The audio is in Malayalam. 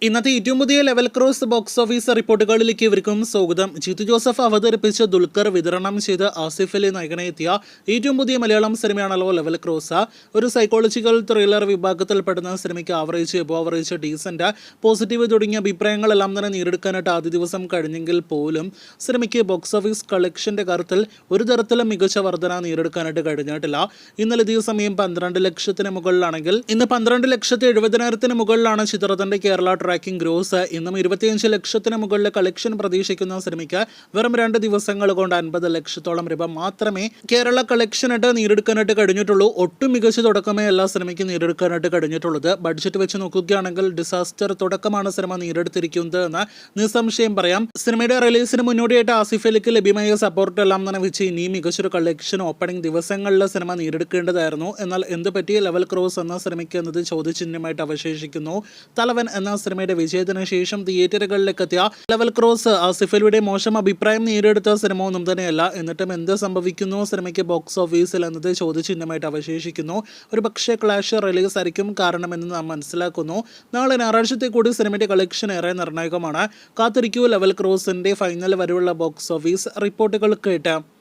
ഇന്നത്തെ ഏറ്റവും പുതിയ ലെവൽ ക്രോസ് ബോക്സ് ഓഫീസ് റിപ്പോർട്ടുകളിലേക്ക് ഇവർക്കും സ്വാഗതം. ജിത്തു ജോസഫ് അവതരിപ്പിച്ച് ദുൽഖർ വിതരണം ചെയ്ത് ആസിഫ് അലി നായകനെത്തിയ ഏറ്റവും പുതിയ മലയാളം സിനിമയാണല്ലോ ലെവൽ ക്രോസ്. ഒരു സൈക്കോളജിക്കൽ ത്രില്ലർ വിഭാഗത്തിൽപ്പെടുന്ന സിനിമയ്ക്ക് average, above average, decent, positive തുടങ്ങിയ അഭിപ്രായങ്ങളെല്ലാം തന്നെ നേടിയെടുക്കാനായിട്ട് ആദ്യ ദിവസം കഴിഞ്ഞെങ്കിൽ പോലും സിനിമയ്ക്ക് ബോക്സ് ഓഫീസ് കളക്ഷന്റെ കാര്യത്തിൽ ഒരു തരത്തിലും മികച്ച വർധന നേടിയെടുക്കാനായിട്ട് കഴിഞ്ഞിട്ടില്ല. ഇന്നലെ ഇതേ സമയം 12 ലക്ഷത്തിന് മുകളിലാണെങ്കിൽ ഇന്ന് 12,70,000 മുകളിലാണ് ചിത്രത്തിന്റെ കേരള ട്രാക്കിംഗ് ഗ്രോസ്. ഇന്നും 25 ലക്ഷത്തിന് മുകളിൽ കളക്ഷൻ പ്രതീക്ഷിക്കുന്ന സിനിമയ്ക്ക് വെറും 2 ദിവസങ്ങൾ കൊണ്ട് 50 ലക്ഷത്തോളം രൂപ മാത്രമേ കേരള കളക്ഷനായിട്ട് നേടിയെടുക്കാനായിട്ട് കഴിഞ്ഞിട്ടുള്ളൂ. ഒട്ടും മികച്ച തുടക്കമേ എല്ലാ സിനിമയ്ക്ക് നേടിയെടുക്കാനായിട്ട് കഴിഞ്ഞിട്ടുള്ളത്. ബഡ്ജറ്റ് വെച്ച് നോക്കുകയാണെങ്കിൽ ഡിസാസ്റ്റർ തുടക്കമാണ് സിനിമ നേടിയെടുത്തിരിക്കുന്നത് എന്ന് നിസ്സംശയം പറയാം. സിനിമയുടെ റിലീസിന് മുന്നോടിയായിട്ട് ആസിഫ് അലിക്ക് ലഭ്യമായ സപ്പോർട്ട് എല്ലാം തന്നെ വെച്ച് ഇനിയും മികച്ചൊരു കളക്ഷൻ ഓപ്പണിംഗ് ദിവസങ്ങളിൽ സിനിമ നേടിയെടുക്കേണ്ടതായിരുന്നു. എന്നാൽ എന്ത് പറ്റിയ ലെവൽ ക്രോസ് എന്ന സിനിമയ്ക്ക് എന്നത് ചോദ്യചിഹ്നമായിട്ട് അവശേഷിക്കുന്നു. തലവൻ എന്ന സിനിമയുടെ വിജയത്തിന് ശേഷം തിയേറ്ററുകളിലേക്ക് എത്തിയ ലെവൽ ക്രോസ് ആസിഫ് അലിയുടെ മോശം അഭിപ്രായം നേടിയെടുത്ത സിനിമ ഒന്നും തന്നെയല്ല. എന്നിട്ടും എന്ത് സംഭവിക്കുന്നു സിനിമയ്ക്ക് ബോക്സ് ഓഫീസിൽ എന്നത് ചോദ്യചിഹ്നമായിട്ട് അവശേഷിക്കുന്നു. ഒരു പക്ഷേ ക്ലാഷ് റിലീസ് ആയിരിക്കും കാരണമെന്ന് നാം മനസ്സിലാക്കുന്നു. നാളെ ഞായറാഴ്ചത്തെ കൂടി സിനിമയുടെ കളക്ഷൻ ഏറെ നിർണായകമാണ്. കാത്തിരിക്കൂ ലെവൽ ക്രോസിന്റെ ഫൈനൽ വരെയുള്ള ബോക്സ് ഓഫീസ് റിപ്പോർട്ടുകൾ കേട്ട്.